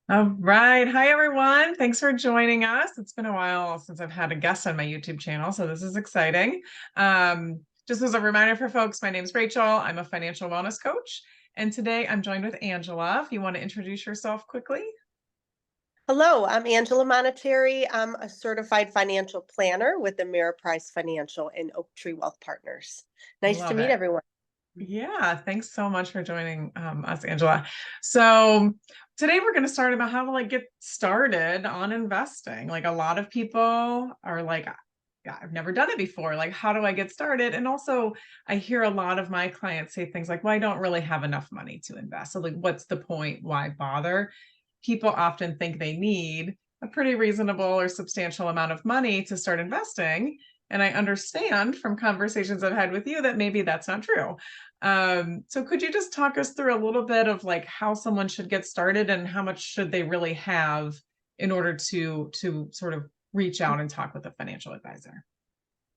All right. Hi, everyone. Thanks for joining us. It's been a while since I've had a guest on my YouTube channel, so this is exciting. Just as a reminder for folks, my name is Rachel. I'm a financial wellness coach. And today I'm joined with Angela. If you want to introduce yourself quickly. Hello, I'm Angela Monateri. I'm a certified financial planner with Ameriprise Financial and Oak Tree Wealth Partners. Nice to Love meet it. everyone. Yeah, thanks so much for joining us, Angela. So today we're going to start about how to get started on investing. Like a lot of people are like, yeah, I've never done it before. Like, how do I get started? And also, I hear a lot of my clients say things like, well, I don't really have enough money to invest. So, like, what's the point? Why bother? People often think they need a pretty reasonable or substantial amount of money to start investing. And I understand from conversations I've had with you that maybe that's not true. So could you just talk us through a little bit of like how someone should get started and how much should they really have in order to sort of reach out and talk with a financial advisor?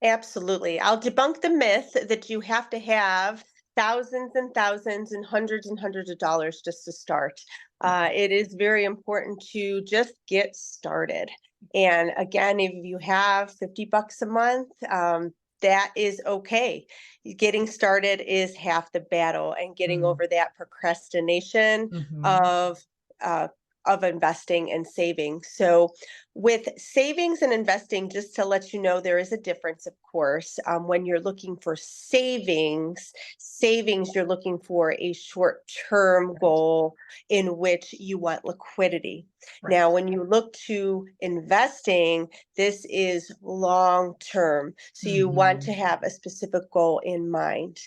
Absolutely. I'll debunk the myth that you have to have thousands and thousands and hundreds of dollars just to start. It is very important to just get started. And again, if you have 50 bucks a month, that is okay. Getting started is half the battle, and getting Mm, over that procrastination mhm. of uh, of investing and saving. So with savings and investing, just to let you know, there is a difference, of course. When you're looking for savings, you're looking for a short term Right, goal in which you want liquidity. right. Now, when you look to investing, this is long term. So you want to Mhm, have a specific goal in mind.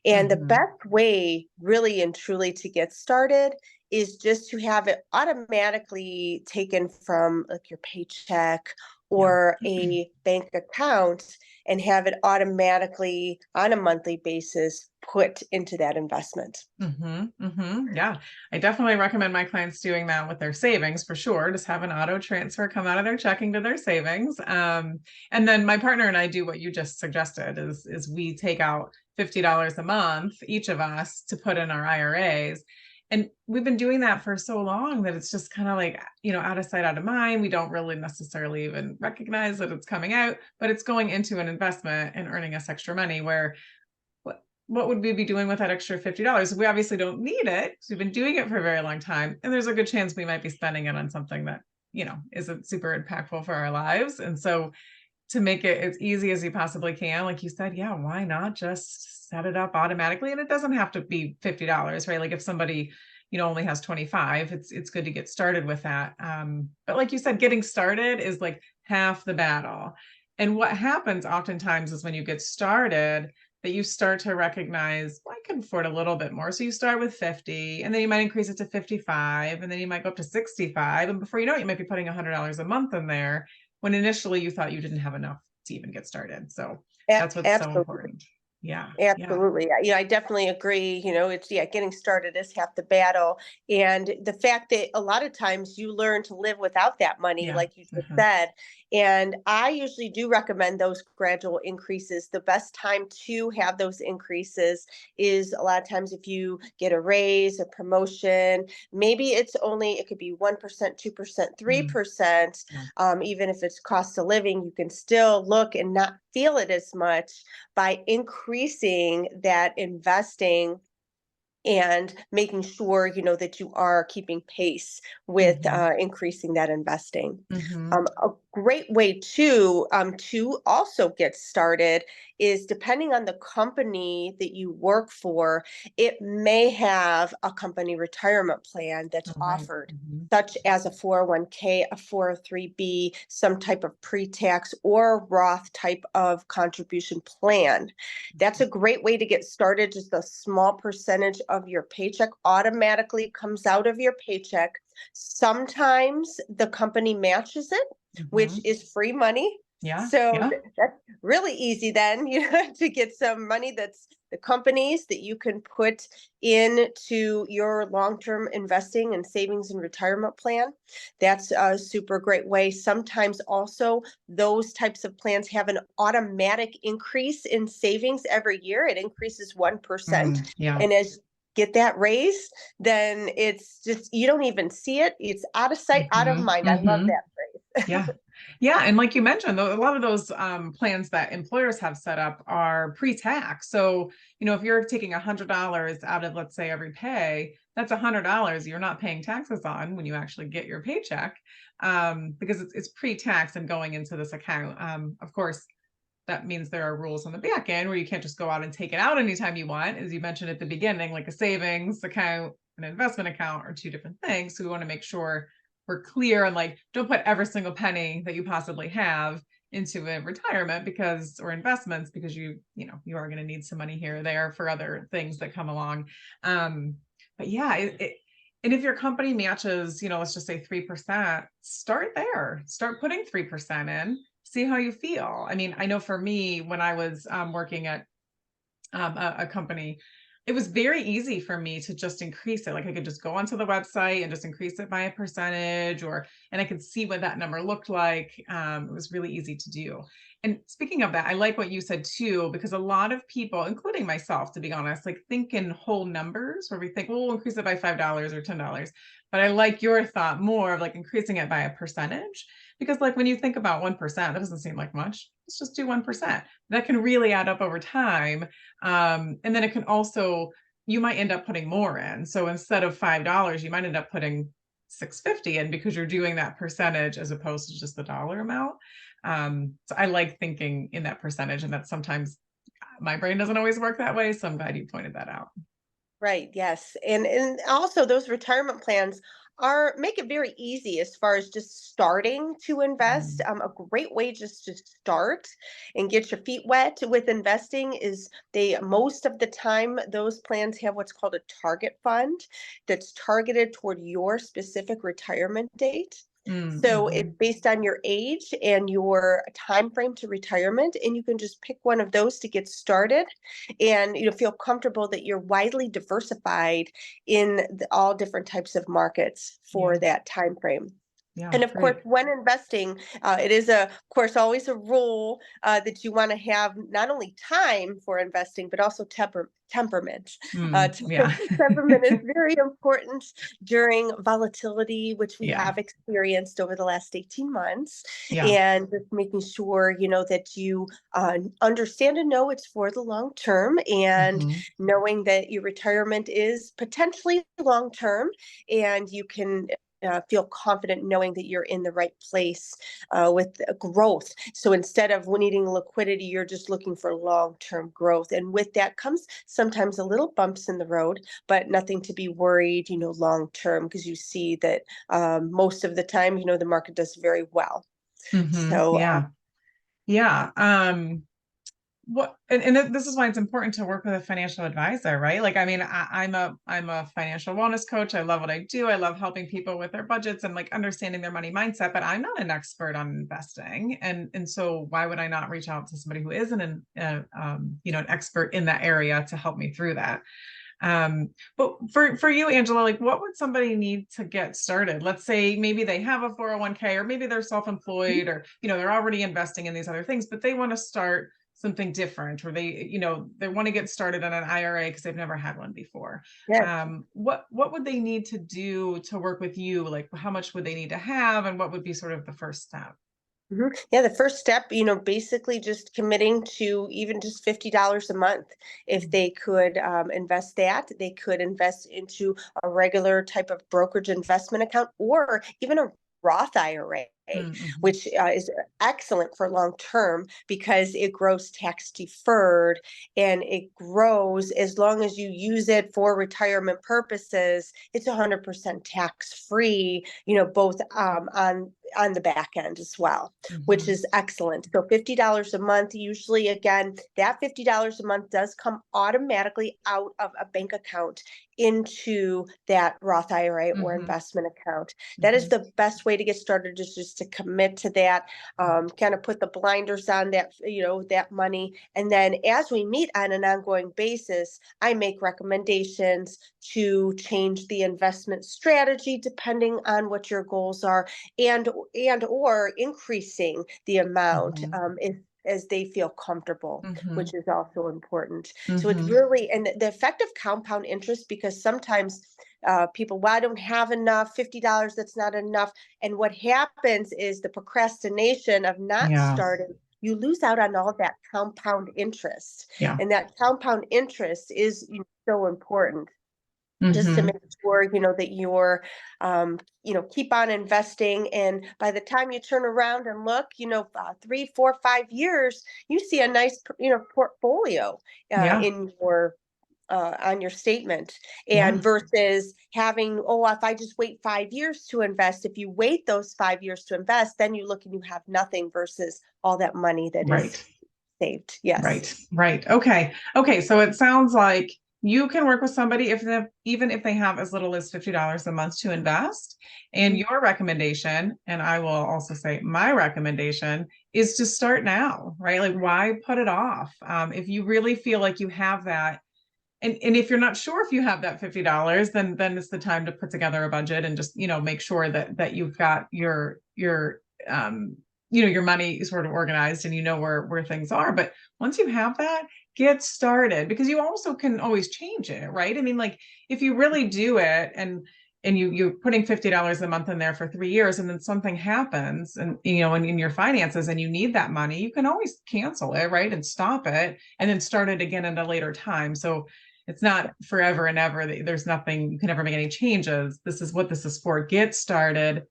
And the mhm. best way, really and truly, to get started is just to have it automatically taken from like your paycheck Yeah. or a bank account, and have it automatically on a monthly basis put into that investment. Yeah, I definitely recommend my clients doing that with their savings for sure. Just have an auto transfer come out of their checking to their savings. And then my partner and I do what you just suggested is we take out $50 a month, each of us, to put in our IRAs. And we've been doing that for so long that it's just kind of like, out of sight, out of mind. We don't really necessarily even recognize that it's coming out, but it's going into an investment and earning us extra money where what would we be doing with that extra $50? We obviously don't need it because we've been doing it for a very long time. And there's a good chance we might be spending it on something that, isn't super impactful for our lives. And so to make it as easy as you possibly can, like you said, yeah, why not just set it up automatically? And it doesn't have to be $50, right? Like if somebody, only has 25, it's good to get started with that. But like you said, getting started is like half the battle. And what happens oftentimes is when you get started, that you start to recognize, well, I can afford a little bit more. So you start with 50 and then you might increase it to 55 and then you might go up to 65. And before you know it, you might be putting $100 a month in there when initially you thought you didn't have enough to even get started. So that's what's so Absolutely. important. Yeah. Yeah. Absolutely. I definitely agree. It's, yeah, getting started is half the battle. And the fact that a lot of times you learn to live without that money, Yeah. like you just Uh-huh. said. And I usually do recommend those gradual increases. The best time to have those increases is a lot of times if you get a raise, a promotion, maybe it could be 1%, 2%, Mm, 3%. yeah. Even if it's cost of living, you can still look and not feel it as much by increasing that investing and making sure that you are keeping pace with Mm-hmm. increasing that investing. Mm-hmm. A great way to also get started is, depending on the company that you work for, it may have a company retirement plan that's All right. offered, Mm-hmm. such as a 401k, a 403b, some type of pre-tax or Roth type of contribution plan. That's a great way to get started. Just a small percentage of your paycheck automatically comes out of your paycheck. Sometimes the company matches it, which Mm-hmm. is free money. Yeah. So Yeah. that's really easy then, to get some money that's the companies that you can put into your long-term investing and savings and retirement plan. That's a super great way. Sometimes also those types of plans have an automatic increase in savings every year. It increases 1%. Yeah. And get that raise, then it's just, you don't even see it. It's out of sight, out of mind. I love that phrase. Yeah. Yeah. And like you mentioned, a lot of those plans that employers have set up are pre-tax. So, if you're taking $100 out of, let's say, every pay, that's $100 you're not paying taxes on when you actually get your paycheck, because it's pre-tax and going into this account. Of course, that means there are rules on the back end where you can't just go out and take it out anytime you want. As you mentioned at the beginning, like a savings account, an investment account are two different things. So we want to make sure we're clear and like, don't put every single penny that you possibly have into a retirement or investments, because you are going to need some money here or there for other things that come along. But yeah, and if your company matches, let's just say 3%, start there, start putting 3% in, see how you feel. I mean, I know for me, when I was working at a company, it was very easy for me to just increase it. Like I could just go onto the website and just increase it by a percentage, and I could see what that number looked like. It was really easy to do. And speaking of that, I like what you said too, because a lot of people, including myself, to be honest, like think in whole numbers where we think, well, we'll increase it by $5 or $10. But I like your thought more of like increasing it by a percentage, because like when you think about 1%, that doesn't seem like much. Let's just do 1%. That can really add up over time. And then it can also, you might end up putting more in. So instead of $5, you might end up putting $6.50 in, because you're doing that percentage as opposed to just the dollar amount. So I like thinking in that percentage, and that sometimes my brain doesn't always work that way. So I'm glad you pointed that out. Right, yes. And also those retirement plans make it very easy as far as just starting to invest. Mm, A great way just to start and get your feet wet with investing is they most of the time those plans have what's called a target fund that's targeted toward your specific retirement date. So it's mhm. based on your age and your time frame to retirement, and you can just pick one of those to get started, and feel comfortable that you're widely diversified in all different types of markets for Yeah. that time frame. Yeah. And of course, Great. when investing, it is of course always a rule that you want to have not only time for investing, but also temperament. Yeah. Temperament is very important during volatility, which we Yeah. have experienced over the last 18 months, Yeah. and just making sure that you understand and know it's for the long term, and Hmm. knowing that your retirement is potentially long term, and you can feel confident knowing that you're in the right place with growth. So instead of needing liquidity, you're just looking for long-term growth. And with that comes sometimes a little bumps in the road, but nothing to be worried, long-term, because you see that most of the time, the market does very well. So Yeah. Yeah. This is why it's important to work with a financial advisor, right? Like, I mean, I'm a financial wellness coach. I love what I do. I love helping people with their budgets and like understanding their money mindset, but I'm not an expert on investing. And so why would I not reach out to somebody who isn't an expert in that area to help me through that? But for you, Angela, like what would somebody need to get started? Let's say maybe they have a 401k, or maybe they're self-employed, or they're already investing in these other things, but they want to start something different, or they want to get started on an IRA because they've never had one before. yes. What would they need to do to work with you? Like how much would they need to have, and what would be sort of the first step? Yeah, the first step, basically just committing to even just $50 a month. If they could invest that, they could invest into a regular type of brokerage investment account, or even a Roth IRA, Mm-hmm. which is excellent for long term because it grows tax deferred, and it grows as long as you use it for retirement purposes. It's 100% tax free, both on the back end as well, which Mm-hmm. is excellent. So $50 a month, usually, again, that $50 a month does come automatically out of a bank account into that Roth IRA or Mm-hmm. investment account. That is Mm-hmm. the best way to get started, is just to commit to that, kind of put the blinders on that, that money. And then as we meet on an ongoing basis, I make recommendations to change the investment strategy depending on what your goals are, and or increasing the amount Mm-hmm. if as they feel comfortable, Hmm. which is also important. So it's Hmm. really, and the effect of compound interest, because sometimes people, well, I don't have enough, $50, that's not enough. And what happens is the procrastination of not Yeah. starting, you lose out on all that compound interest. Yeah. And that compound interest is, so important, just to Hmm. make sure, that you're, keep on investing. And by the time you turn around and look, 3, 4, 5 years, you see a nice, portfolio Yeah. in your on your statement. Yeah. And versus having, oh, if I just wait 5 years to invest, if you wait those 5 years to invest, then you look and you have nothing versus all that money that is Right. saved. Yes. Right. Right. Okay. Okay. So it sounds like you can work with somebody even if they have as little as $50 a month to invest. And Mhm. your recommendation, and I will also say my recommendation, is to start now, right? Like, why put it off? If you really feel like you have that, and if you're not sure if you have that $50, then it's the time to put together a budget and just, make sure that you've got um your money sort of organized and you know where things are. But once you have that, get started, because you also can always change it, right? I mean, like, if you really do it and you're putting $50 a month in there for 3 years, and then something happens and in your finances and you need that money, you can always cancel it, right, and stop it and then start it again at a later time. So it's not forever and ever. There's nothing, you can never make any changes. This is what this is for. Get started,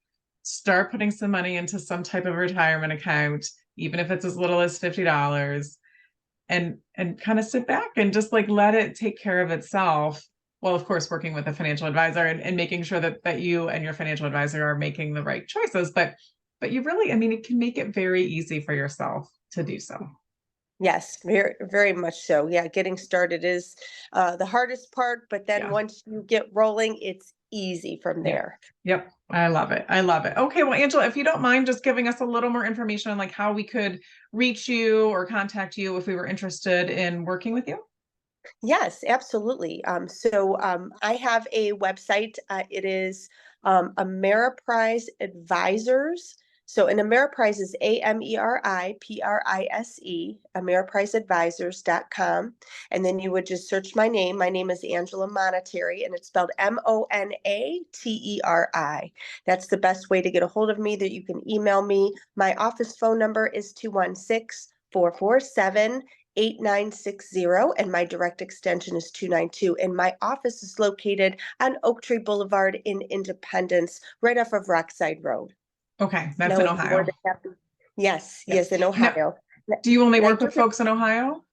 start putting some money into some type of retirement account, even if it's as little as $50, and kind of sit back and just like let it take care of itself. Well, of course, working with a financial advisor and making sure that you and your financial advisor are making the right choices. But you really, I mean, it can make it very easy for yourself to do so. Yes, very, very much so. Yeah, getting started is the hardest part, but then Yeah. once you get rolling, it's easy from Yeah. there. Yep. I love it. I love it. Okay. Well, Angela, if you don't mind just giving us a little more information on like how we could reach you or contact you if we were interested in working with you. Yes, absolutely. I have a website. It is Ameriprise Advisors. So, an Ameriprise is AMERIPRISE, AmeripriseAdvisors.com. And then you would just search my name. My name is Angela Monateri, and it's spelled Monateri. That's the best way to get a hold of me, that you can email me. My office phone number is 216-447-8960, and my direct extension is 292. And my office is located on Oak Tree Boulevard in Independence, right off of Rockside Road. Okay. And That's I in would be more Ohio. than happy. Yes, Yeah. yes, in No, Ohio. do you only And I work do with folks in Ohio?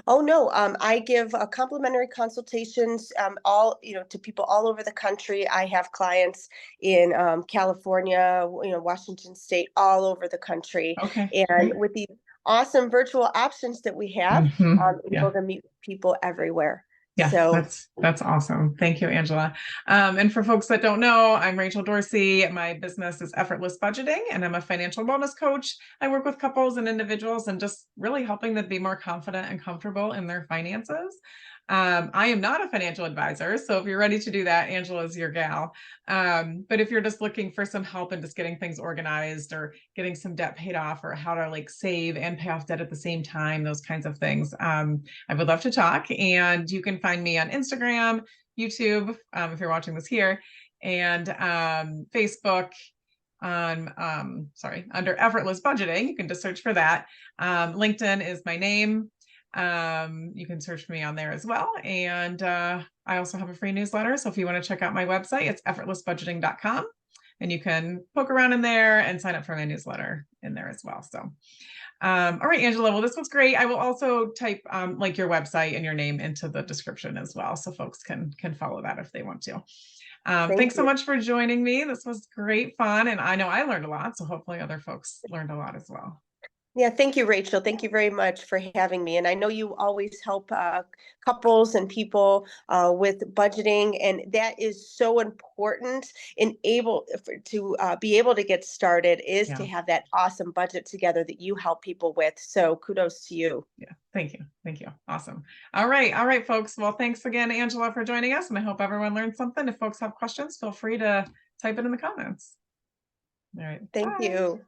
Oh no, I give complimentary consultations, all to people all over the country. I have clients in California, Washington State, all over the country, Okay. and Great. with these awesome virtual options that we have, Yeah. able to meet people everywhere. Yeah, So that's awesome. Thank you, Angela. And for folks that don't know, I'm Rachel Dorsey. My business is Effortless Budgeting, and I'm a financial wellness coach. I work with couples and individuals and just really helping them be more confident and comfortable in their finances. I am not a financial advisor, so if you're ready to do that, Angela is your gal. But if you're just looking for some help in just getting things organized or getting some debt paid off or how to like save and pay off debt at the same time, those kinds of things, I would love to talk. And you can find me on Instagram, YouTube, if you're watching this here, and Facebook on under Effortless Budgeting. You can just search for that. LinkedIn is my name. You can search for me on there as well. And I also have a free newsletter. So if you want to check out my website, it's effortlessbudgeting.com. And you can poke around in there and sign up for my newsletter in there as well. So all right, Angela. Well, this was great. I will also type like your website and your name into the description as well, so folks can follow that if they want to. thank Thanks so you. much for joining me. This was great fun, and I know I learned a lot. So hopefully, other folks learned a lot as well. Yeah, thank you, Rachel. Thank you very much for having me. And I know you always help couples and people with budgeting, and that is so important. In to be able to get started is to Yeah, have that awesome budget together that you help people with. So kudos to you. yeah. Thank you. Awesome. All right, folks. Well, thanks again, Angela, for joining us, and I hope everyone learned something. If folks have questions, feel free to type it in the comments. All right, Thank bye. you.